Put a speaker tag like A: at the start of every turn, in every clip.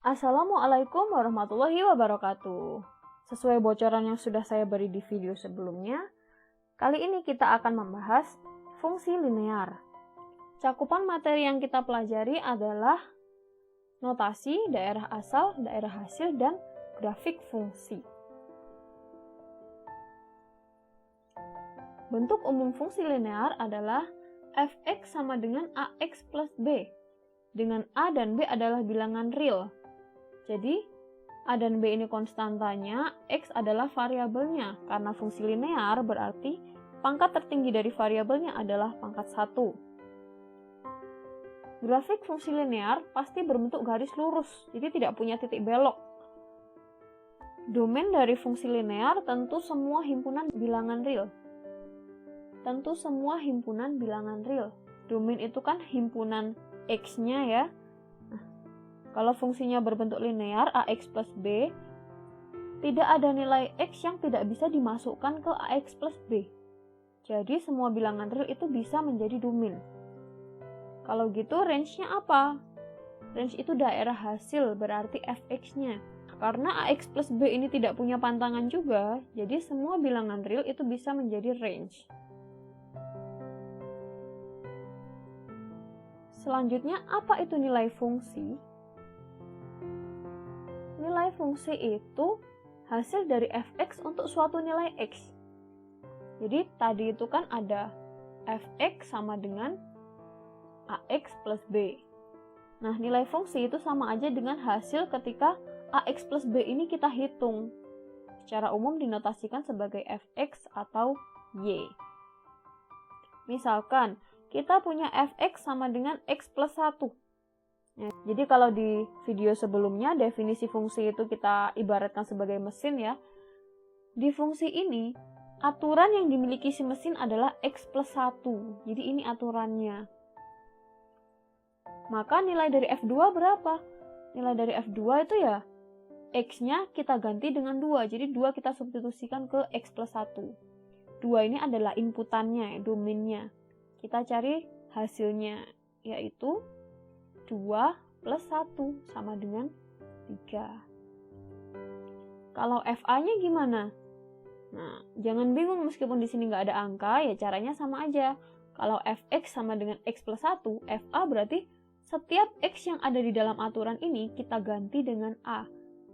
A: Assalamualaikum warahmatullahi wabarakatuh. Sesuai bocoran yang sudah saya beri di video sebelumnya, kali ini kita akan membahas fungsi linear. Cakupan materi yang kita pelajari adalah notasi, daerah asal, daerah hasil, dan grafik fungsi. Bentuk umum fungsi linear adalah fx sama dengan ax plus b, dengan a dan b adalah bilangan real. Jadi, a dan b ini konstantanya, x adalah variabelnya. Karena fungsi linear berarti pangkat tertinggi dari variabelnya adalah pangkat 1. Grafik fungsi linear pasti berbentuk garis lurus, jadi tidak punya titik belok. Domain dari fungsi linear tentu semua himpunan bilangan real. Domain itu kan himpunan x-nya ya. Kalau fungsinya berbentuk linear, ax plus b, tidak ada nilai x yang tidak bisa dimasukkan ke ax plus b. Jadi semua bilangan real itu bisa menjadi domain. Kalau gitu range-nya apa? Range itu daerah hasil, berarti fx-nya. Karena ax plus b ini tidak punya pantangan juga, jadi semua bilangan real itu bisa menjadi range. Selanjutnya, apa itu nilai fungsi? Nilai fungsi itu hasil dari fx untuk suatu nilai x. Jadi tadi itu kan ada fx sama dengan ax plus b. Nah, nilai fungsi itu sama aja dengan hasil ketika ax plus b ini kita hitung. Secara umum dinotasikan sebagai fx atau y. Misalkan kita punya fx sama dengan x plus 1. Ya, jadi kalau di video sebelumnya definisi fungsi itu kita ibaratkan sebagai mesin ya. Di fungsi ini, aturan yang dimiliki si mesin adalah x plus 1. Jadi ini aturannya. Maka nilai dari F2 berapa? Nilai dari F2 itu ya x-nya kita ganti dengan 2. Jadi 2 kita substitusikan ke x plus 1. 2 ini adalah inputannya, domainnya. Kita cari hasilnya, yaitu 2 plus 1 sama dengan 3. Kalau FA-nya gimana? Nah, jangan bingung meskipun di sini nggak ada angka, ya caranya sama aja. Kalau fx sama dengan x plus 1, FA berarti setiap x yang ada di dalam aturan ini kita ganti dengan A.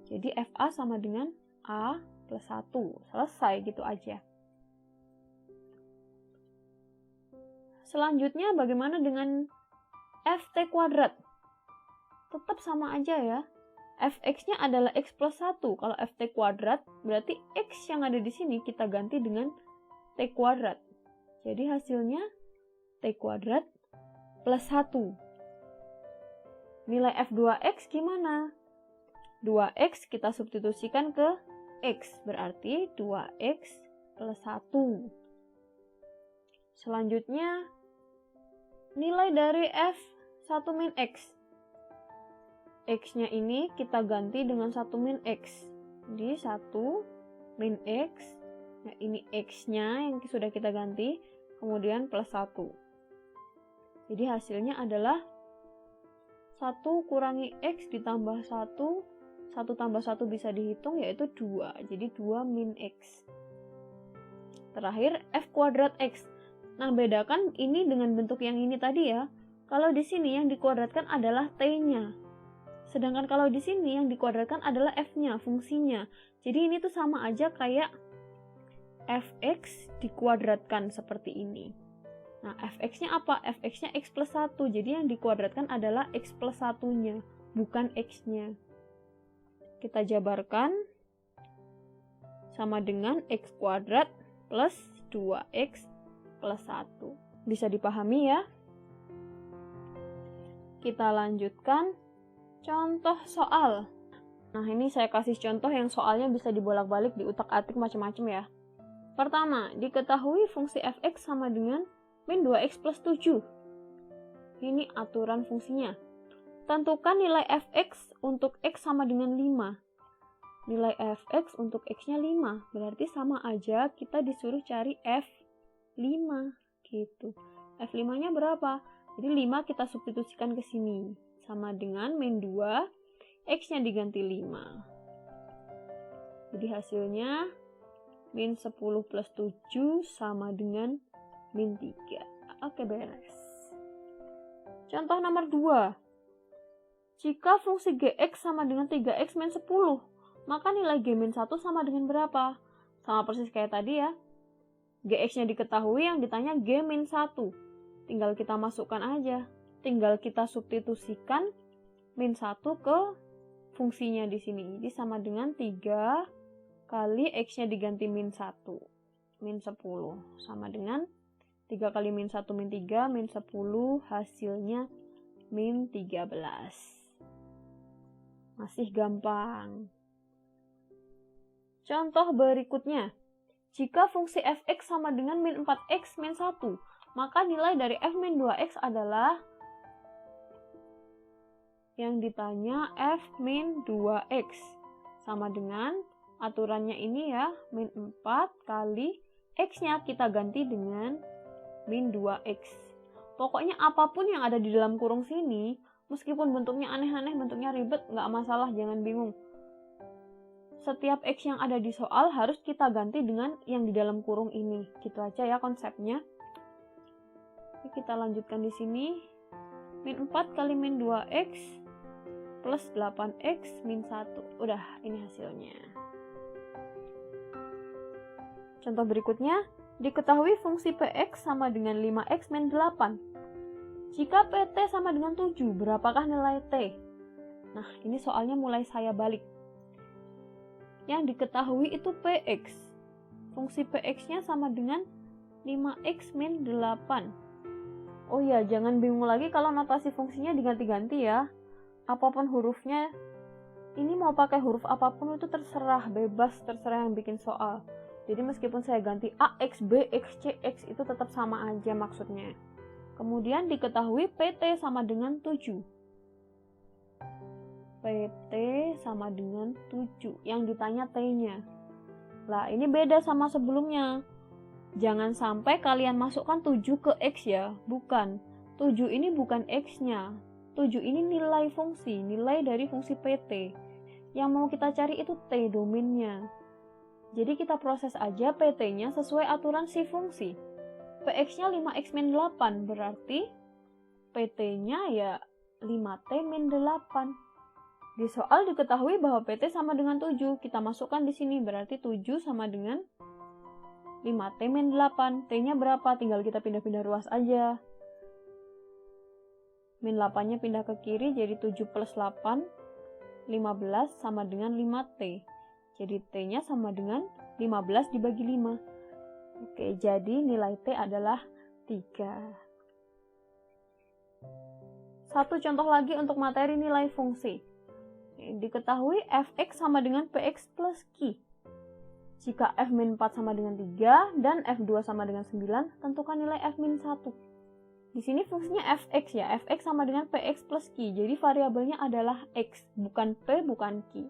A: Jadi FA sama dengan A plus 1. Selesai gitu aja. Selanjutnya bagaimana dengan ft kuadrat? Tetap sama aja ya. Fx-nya adalah x plus 1. Kalau ft kuadrat berarti x yang ada di sini kita ganti dengan t kuadrat. Jadi hasilnya t kuadrat plus 1. Nilai f2x gimana? 2x kita substitusikan ke x. Berarti 2x plus 1. Selanjutnya nilai dari f1 min x. X-nya ini kita ganti dengan 1 min x. Jadi 1 min x. Nah, ini x-nya yang sudah kita ganti. Kemudian plus 1. Jadi hasilnya adalah 1 kurangi x ditambah 1. 1 tambah 1 bisa dihitung yaitu 2. Jadi 2 min x. Terakhir f kuadrat x. Nah, bedakan ini dengan bentuk yang ini tadi ya. Kalau di sini yang dikuadratkan adalah t-nya. Sedangkan kalau di sini yang dikuadratkan adalah f-nya, fungsinya. Jadi ini tuh sama aja kayak fx dikuadratkan seperti ini. Nah, fx-nya apa? Fx-nya x plus 1. Jadi yang dikuadratkan adalah x plus 1-nya, bukan x-nya. Kita jabarkan sama dengan x kuadrat plus 2x plus 1. Bisa dipahami ya? Kita lanjutkan contoh soal. Nah, ini saya kasih contoh yang soalnya bisa dibolak-balik, diutak-atik macam-macam ya. Pertama, diketahui fungsi fx sama dengan min 2x plus 7. Ini aturan fungsinya. Tentukan nilai fx untuk x sama dengan 5. Nilai fx untuk x-nya 5. Berarti sama aja kita disuruh cari f5 gitu. F5-nya berapa? Jadi 5 kita substitusikan ke sini. Sama dengan min 2 X-nya diganti 5. Jadi hasilnya min 10 plus 7 sama dengan min 3. Oke, beres. Contoh nomor 2. Jika fungsi Gx sama dengan 3X min 10, maka nilai G min 1 sama dengan berapa? Sama persis kayak tadi ya. Gx-nya diketahui, yang ditanya G min 1. Tinggal kita masukkan aja. Tinggal kita substitusikan min 1 ke fungsinya di sini. Jadi sama dengan 3 kali X-nya diganti min 1. Min 10. Sama dengan 3 kali min 1 min 3, min 10, hasilnya min 13. Masih gampang. Contoh berikutnya. Jika fungsi fx sama dengan min 4x min 1, maka nilai dari f min 2x adalah, yang ditanya f min 2x. Sama dengan aturannya ini ya, min 4 kali x-nya kita ganti dengan min 2x. Pokoknya apapun yang ada di dalam kurung sini, meskipun bentuknya aneh-aneh, bentuknya ribet, nggak masalah, jangan bingung. Setiap X yang ada di soal harus kita ganti dengan yang di dalam kurung ini. Gitu aja ya konsepnya. Oke, kita lanjutkan di sini. Min 4 kali min 2X plus 8X min 1. Udah, ini hasilnya. Contoh berikutnya, diketahui fungsi Px sama dengan 5X min 8. Jika Pt sama dengan 7, berapakah nilai T? Nah, ini soalnya mulai saya balik. Yang diketahui itu Px. Fungsi Px-nya sama dengan 5X min 8. Oh ya, jangan bingung lagi kalau notasi fungsinya diganti-ganti ya. Apapun hurufnya, ini mau pakai huruf apapun itu terserah, bebas, terserah yang bikin soal. Jadi meskipun saya ganti AX, BX, CX itu tetap sama aja maksudnya. Kemudian diketahui PT sama dengan 7. PT sama dengan 7. Yang ditanya T-nya. Lah, ini beda sama sebelumnya. Jangan sampai kalian masukkan 7 ke X ya. Bukan. 7 ini bukan X-nya. 7 ini nilai fungsi. Nilai dari fungsi PT. Yang mau kita cari itu T domainnya. Jadi kita proses aja PT-nya sesuai aturan si fungsi. Px-nya 5x min 8. Berarti PT-nya ya 5t min 8. Di soal diketahui bahwa PT sama dengan 7. Kita masukkan di sini, berarti 7 sama dengan 5T min 8. T-nya berapa? Tinggal kita pindah-pindah ruas aja. Min 8-nya pindah ke kiri, jadi 7 plus 8, 15 sama dengan 5T. Jadi T-nya sama dengan 15 dibagi 5. Oke, jadi nilai T adalah 3. Satu contoh lagi untuk materi nilai fungsi. Diketahui fx sama dengan px plus q. Jika f min 4 sama dengan 3 dan f2 sama dengan 9, tentukan nilai f min 1. Di sini fungsinya fx ya, fx sama dengan px plus q. Jadi variabelnya adalah x, bukan p, bukan q.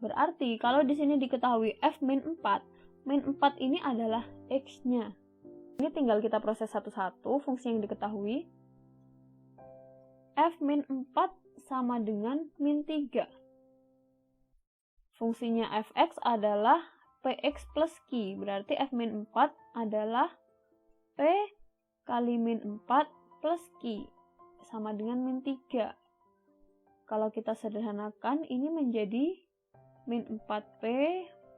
A: Berarti kalau di sini diketahui f min 4 ini adalah x-nya. Ini tinggal kita proses satu-satu fungsi yang diketahui. F min 4 sama dengan min 3. Fungsinya fx adalah px plus q. Berarti f min 4 adalah p kali min 4 plus q. Sama dengan min 3. Kalau kita sederhanakan, ini menjadi min 4p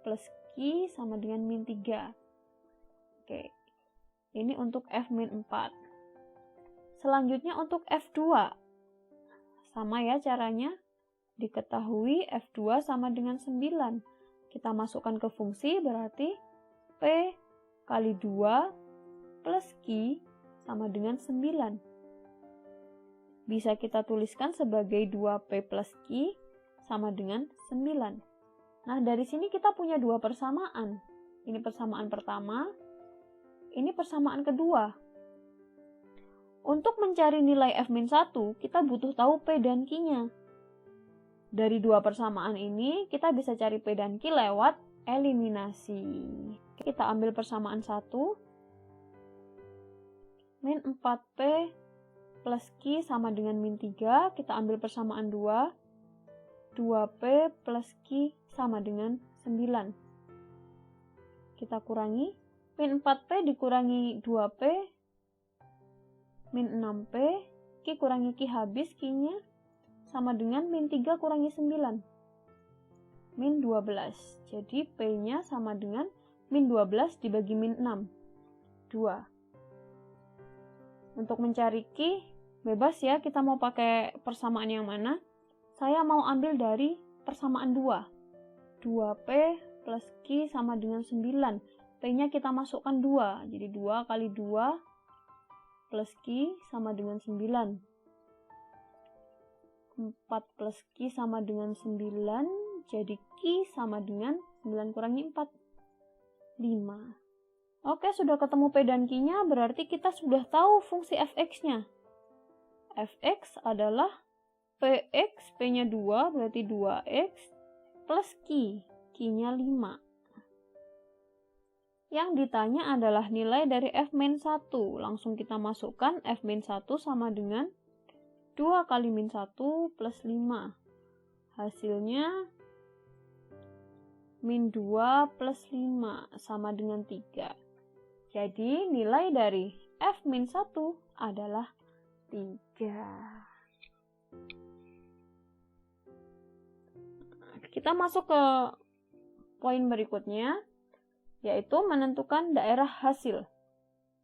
A: plus q sama dengan min 3. Oke. Ini untuk f min 4. Selanjutnya untuk f2. Sama ya caranya, diketahui F2 sama dengan 9. Kita masukkan ke fungsi, berarti P kali 2 plus Q sama dengan 9. Bisa kita tuliskan sebagai 2P plus Q sama dengan 9. Nah, dari sini kita punya dua persamaan. Ini persamaan pertama, ini persamaan kedua. Untuk mencari nilai f min 1, kita butuh tahu P dan Q-nya. Dari dua persamaan ini, kita bisa cari P dan Q lewat eliminasi. Kita ambil persamaan 1. Min 4P plus Q sama dengan min 3. Kita ambil persamaan 2. 2P plus Q sama dengan 9. Kita kurangi, min 4P dikurangi 2P, min 6P, Q kurangi Q habis, Q-nya sama dengan min 3 kurangi 9, min 12. Jadi P-nya sama dengan min 12 dibagi min 6, 2. Untuk mencari Q, bebas ya, kita mau pakai persamaan yang mana. Saya mau ambil dari persamaan 2. 2P plus Q sama dengan 9. P-nya kita masukkan 2. Jadi 2 kali 2 plus Q sama dengan 9. 4 plus Q sama dengan 9. Jadi Q sama dengan 9 kurangi 4. 5. Oke, sudah ketemu P dan Q-nya, berarti kita sudah tahu fungsi fx-nya. Fx adalah Px, P-nya 2, berarti 2x, plus Q, Q-nya 5. Yang ditanya adalah nilai dari f-1. Langsung kita masukkan f-1 sama dengan 2 kali min 1 plus 5. Hasilnya min 2 plus 5 sama dengan 3. Jadi nilai dari f-1 adalah 3. Kita masuk ke poin berikutnya, yaitu menentukan daerah hasil.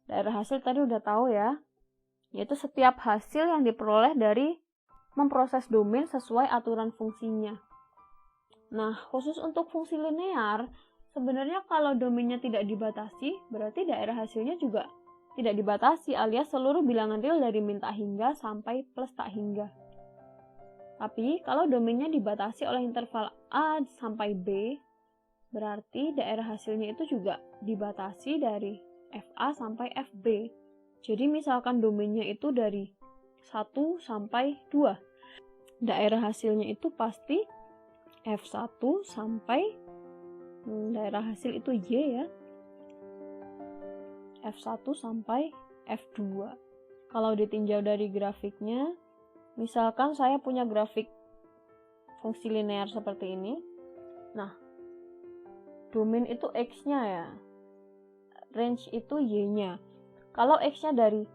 A: Daerah hasil tadi udah tahu ya, yaitu setiap hasil yang diperoleh dari memproses domain sesuai aturan fungsinya. Nah, khusus untuk fungsi linear, sebenarnya kalau domainnya tidak dibatasi, berarti daerah hasilnya juga tidak dibatasi, alias seluruh bilangan real dari min tak hingga sampai plus tak hingga. Tapi kalau domainnya dibatasi oleh interval A sampai B, berarti daerah hasilnya itu juga dibatasi dari FA sampai FB. Jadi misalkan domainnya itu dari 1 sampai 2. Daerah hasilnya itu pasti F1 sampai daerah hasil itu Y ya. F1 sampai F2. Kalau ditinjau dari grafiknya, misalkan saya punya grafik fungsi linear seperti ini. Nah, domain itu X-nya ya. Range itu Y-nya. Kalau X-nya dari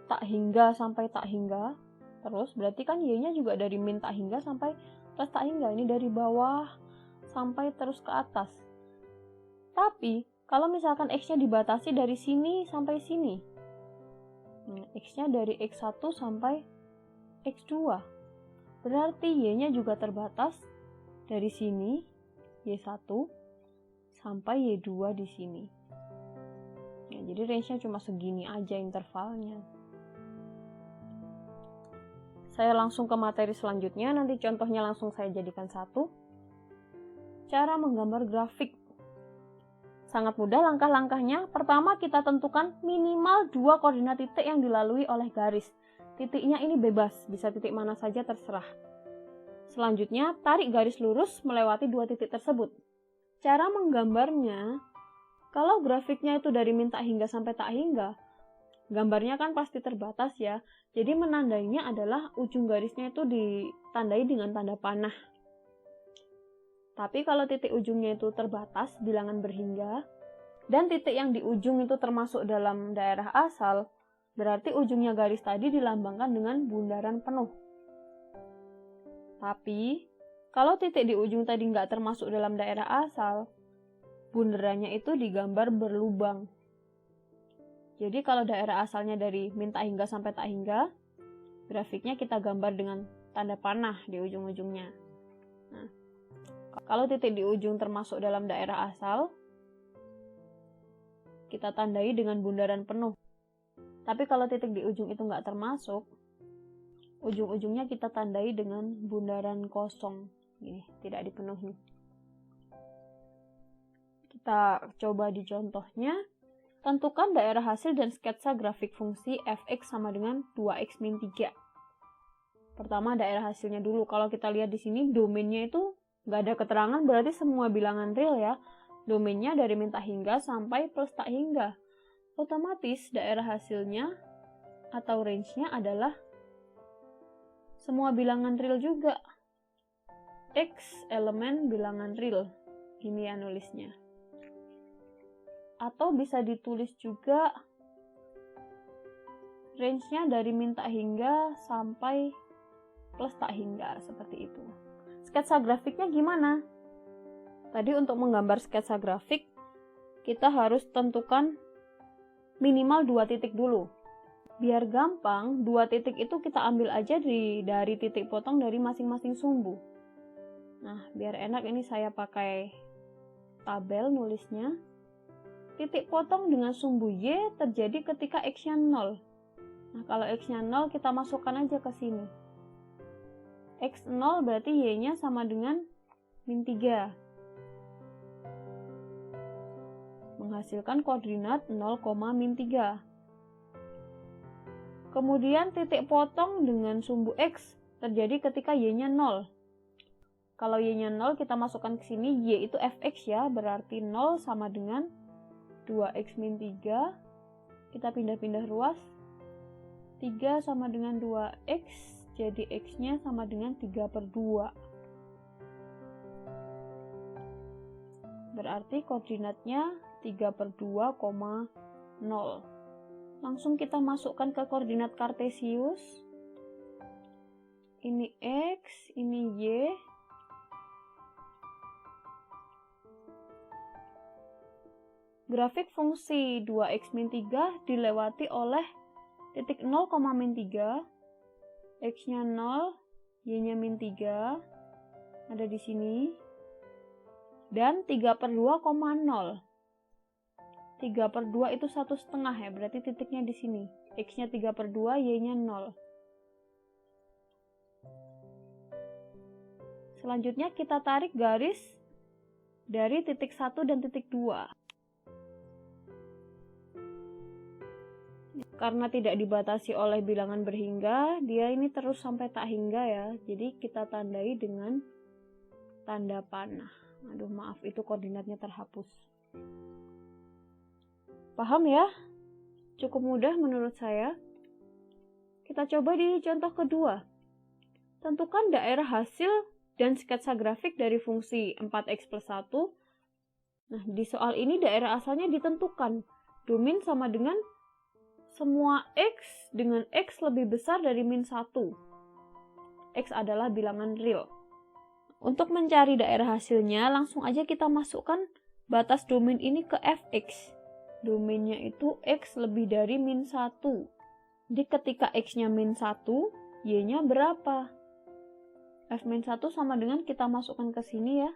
A: tak hingga sampai tak hingga, terus berarti kan Y-nya juga dari min tak hingga sampai plus tak hingga. Ini dari bawah sampai terus ke atas. Tapi, kalau misalkan X-nya dibatasi dari sini sampai sini. X-nya dari X1 sampai X2. Berarti Y-nya juga terbatas dari sini, Y1, sampai Y2 di sini. Ya, jadi range-nya cuma segini aja intervalnya. Saya langsung ke materi selanjutnya, nanti contohnya langsung saya jadikan satu. Cara menggambar grafik. Sangat mudah langkah-langkahnya. Pertama, kita tentukan minimal 2 koordinat titik yang dilalui oleh garis. Titiknya ini bebas, bisa titik mana saja terserah. Selanjutnya, tarik garis lurus melewati 2 titik tersebut. Cara menggambarnya, kalau grafiknya itu dari min tak hingga sampai tak hingga, gambarnya kan pasti terbatas ya. Jadi menandainya adalah ujung garisnya itu ditandai dengan tanda panah. Tapi kalau titik ujungnya itu terbatas, bilangan berhingga, dan titik yang di ujung itu termasuk dalam daerah asal, berarti ujungnya garis tadi dilambangkan dengan bundaran penuh. Tapi, kalau titik di ujung tadi nggak termasuk dalam daerah asal, bundarannya itu digambar berlubang. Jadi kalau daerah asalnya dari min tak hingga sampai tak hingga, grafiknya kita gambar dengan tanda panah di ujung-ujungnya. Nah, kalau titik di ujung termasuk dalam daerah asal, kita tandai dengan bundaran penuh. Tapi kalau titik di ujung itu nggak termasuk, ujung-ujungnya kita tandai dengan bundaran kosong. Gini, tidak dipenuhi. Kita coba di contohnya. Tentukan daerah hasil dan sketsa grafik fungsi fx sama dengan 2x min 3. Pertama daerah hasilnya dulu. Kalau kita lihat di sini domainnya itu nggak ada keterangan, berarti semua bilangan real ya. Domainnya dari min tak hingga sampai plus tak hingga. Otomatis daerah hasilnya atau range-nya adalah semua bilangan real juga. X elemen bilangan real. Ini ya nulisnya. Atau bisa ditulis juga range-nya dari min tak hingga sampai plus tak hingga, seperti itu. Sketsa grafiknya gimana? Tadi untuk menggambar sketsa grafik, kita harus tentukan minimal 2 titik dulu. Biar gampang, 2 titik itu kita ambil aja dari titik potong dari masing-masing sumbu. Nah, biar enak ini saya pakai tabel nulisnya. Titik potong dengan sumbu Y terjadi ketika X-nya 0. Nah, kalau X-nya 0 kita masukkan aja ke sini. X0 berarti Y-nya sama dengan min 3. Menghasilkan koordinat 0, min 3. Kemudian titik potong dengan sumbu X terjadi ketika Y-nya 0. Kalau Y-nya 0 kita masukkan ke sini, Y itu Fx ya, berarti 0 sama dengan 2X min 3. Kita pindah-pindah ruas. 3 sama dengan 2X, jadi X-nya sama dengan 3/2. Berarti koordinatnya 3/2,0. Langsung kita masukkan ke koordinat kartesius. Ini X, ini Y. Grafik fungsi 2X min 3 dilewati oleh titik 0, min 3, X-nya 0, Y-nya min 3, ada di sini, dan 3/2,0. 3/2 itu 1/2 ya, berarti titiknya di sini. X-nya 3/2, Y-nya 0. Selanjutnya kita tarik garis dari titik 1 dan titik 2. Karena tidak dibatasi oleh bilangan berhingga, dia ini terus sampai tak hingga ya. Jadi kita tandai dengan tanda panah. Aduh maaf, itu koordinatnya terhapus. Paham ya? Cukup mudah menurut saya. Kita coba di contoh kedua. Tentukan daerah hasil dan sketsa grafik dari fungsi 4x plus 1. Nah, di soal ini daerah asalnya ditentukan. Domin sama dengan semua X dengan X lebih besar dari min 1. X adalah bilangan real. Untuk mencari daerah hasilnya, langsung aja kita masukkan batas domain ini ke Fx. Domainnya itu X lebih dari min 1. Jadi ketika X-nya min 1, Y-nya berapa? F min 1 sama dengan kita masukkan ke sini ya.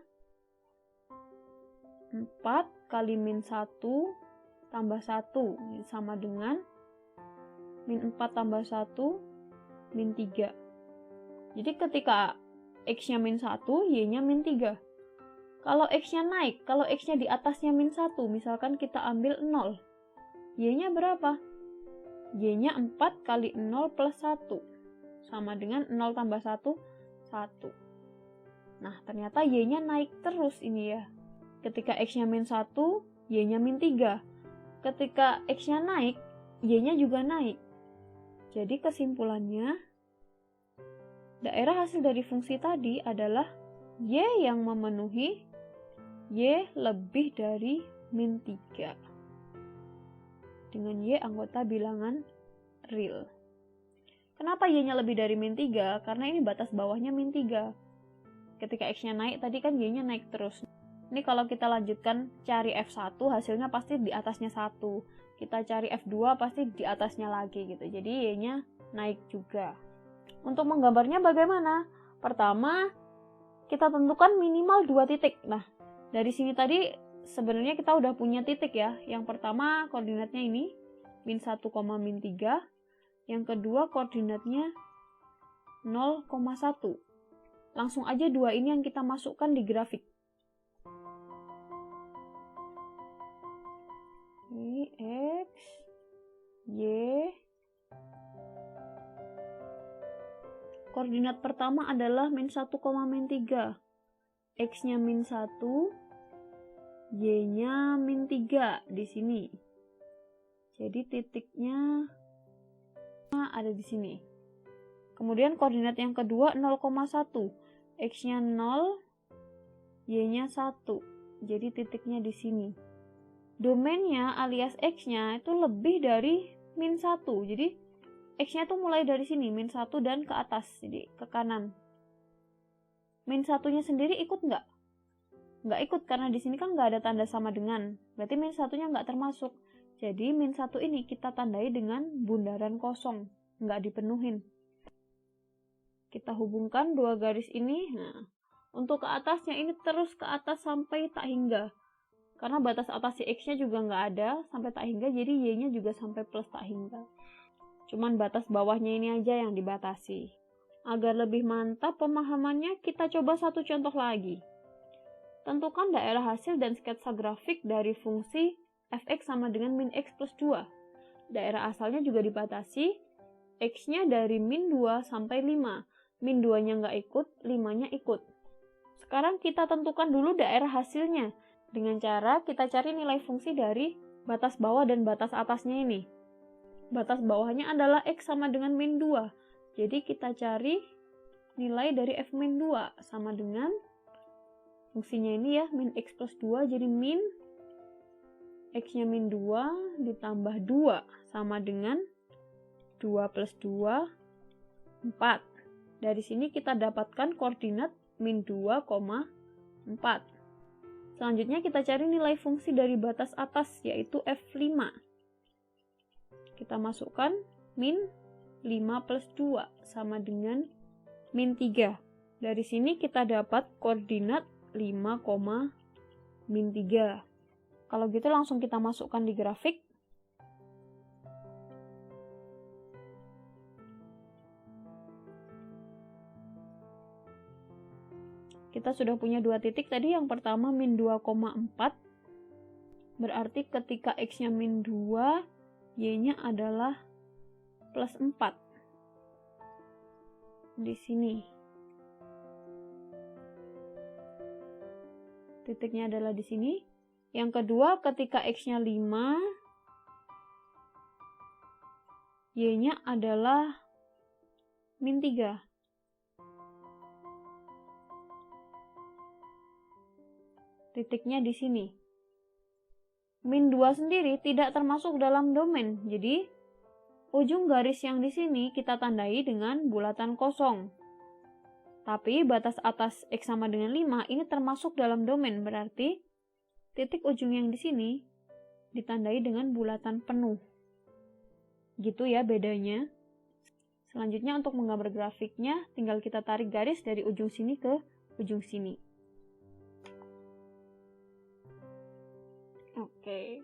A: 4 kali min 1 tambah 1 sama dengan min 4 tambah 1, min 3. Jadi ketika X-nya min 1, Y-nya min 3. Kalau X-nya naik, kalau X-nya di atasnya min 1, misalkan kita ambil 0. Y-nya berapa? Y-nya 4 kali 0 plus 1. Sama dengan 0 tambah 1, 1. Nah, ternyata Y-nya naik terus ini ya. Ketika X-nya min 1, Y-nya min 3. Ketika X-nya naik, Y-nya juga naik. Jadi kesimpulannya, daerah hasil dari fungsi tadi adalah Y yang memenuhi Y lebih dari min 3. Dengan Y anggota bilangan real. Kenapa Y-nya lebih dari min 3? Karena ini batas bawahnya min 3. Ketika X-nya naik, tadi kan Y-nya naik terus. Ini kalau kita lanjutkan cari F1, hasilnya pasti di atasnya 1. Kita cari F2 pasti di atasnya lagi gitu. Jadi Y-nya naik juga. Untuk menggambarnya bagaimana? Pertama, kita tentukan minimal 2 titik. Nah, dari sini tadi sebenarnya kita udah punya titik ya. Yang pertama koordinatnya ini min 1, min 3. Yang kedua koordinatnya 0,1. Langsung aja dua ini yang kita masukkan di grafik. Ini X, Y. Koordinat pertama adalah min 1, min 3. X-nya min 1, Y-nya min 3 di sini. Jadi titiknya ada di sini. Kemudian koordinat yang kedua 0,1. X-nya 0, Y-nya 1. Jadi titiknya di sini. Domainnya alias X-nya itu lebih dari min 1. Jadi X-nya tuh mulai dari sini, min 1 dan ke atas, jadi ke kanan. Min 1-nya sendiri ikut nggak? Nggak ikut, karena di sini kan nggak ada tanda sama dengan. Berarti min 1-nya nggak termasuk. Jadi min 1 ini kita tandai dengan bundaran kosong, nggak dipenuhin. Kita hubungkan dua garis ini. Nah, untuk ke atasnya ini terus ke atas sampai tak hingga. Karena batas atas si X-nya juga nggak ada sampai tak hingga, jadi Y-nya juga sampai plus tak hingga. Cuman batas bawahnya ini aja yang dibatasi. Agar lebih mantap pemahamannya, kita coba satu contoh lagi. Tentukan daerah hasil dan sketsa grafik dari fungsi fx sama dengan min x plus 2. Daerah asalnya juga dibatasi, x-nya dari min 2 sampai 5. Min 2-nya nggak ikut, 5-nya ikut. Sekarang kita tentukan dulu daerah hasilnya. Dengan cara kita cari nilai fungsi dari batas bawah dan batas atasnya ini. Batas bawahnya adalah X sama dengan min 2. Jadi kita cari nilai dari F min 2 sama dengan fungsinya ini ya, min X plus 2. Jadi min X-nya min 2 ditambah 2 sama dengan 2 plus 2, 4. Dari sini kita dapatkan koordinat min 2, 4. Selanjutnya kita cari nilai fungsi dari batas atas, yaitu F5. Kita masukkan min 5 plus 2 sama dengan min 3. Dari sini kita dapat koordinat 5, min 3. Kalau gitu langsung kita masukkan di grafik. Kita sudah punya dua titik tadi. Yang pertama min 2,4. Berarti ketika X-nya min 2, Y-nya adalah plus 4. Di sini. Titiknya adalah di sini. Yang kedua, ketika X-nya 5, Y-nya adalah min 3. Titiknya di sini. Min 2 sendiri tidak termasuk dalam domain. Jadi, ujung garis yang di sini kita tandai dengan bulatan kosong. Tapi batas atas X sama dengan 5 ini termasuk dalam domain. Berarti titik ujung yang di sini ditandai dengan bulatan penuh. Gitu ya bedanya. Selanjutnya untuk menggambar grafiknya, tinggal kita tarik garis dari ujung sini ke ujung sini. Oke.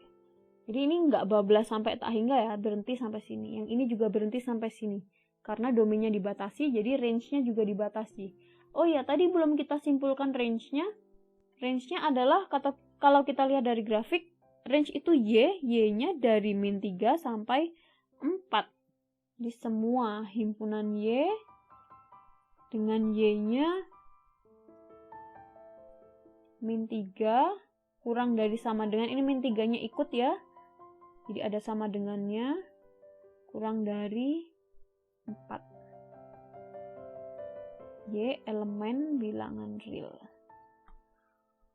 A: Jadi ini nggak bablas sampai tak hingga ya, berhenti sampai sini. Yang ini juga berhenti sampai sini. Karena domainnya dibatasi, jadi range-nya juga dibatasi. Oh ya, tadi belum kita simpulkan range-nya. Range-nya adalah, kalau kita lihat dari grafik, range itu Y-nya dari min 3 sampai 4. Di semua himpunan Y dengan Y-nya min 3 kurang dari sama dengan, ini min 3-nya ikut ya. Jadi ada sama dengannya, kurang dari 4. Y elemen bilangan real.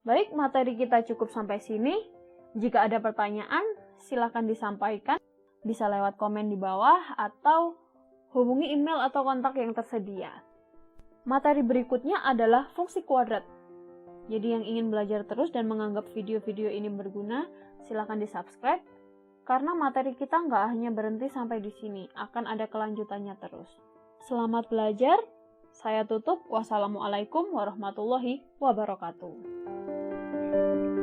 A: Baik, materi kita cukup sampai sini. Jika ada pertanyaan, silakan disampaikan. Bisa lewat komen di bawah atau hubungi email atau kontak yang tersedia. Materi berikutnya adalah fungsi kuadrat. Jadi yang ingin belajar terus dan menganggap video-video ini berguna, silakan di-subscribe. Karena materi kita nggak hanya berhenti sampai di sini, akan ada kelanjutannya terus. Selamat belajar, saya tutup. Wassalamualaikum warahmatullahi wabarakatuh.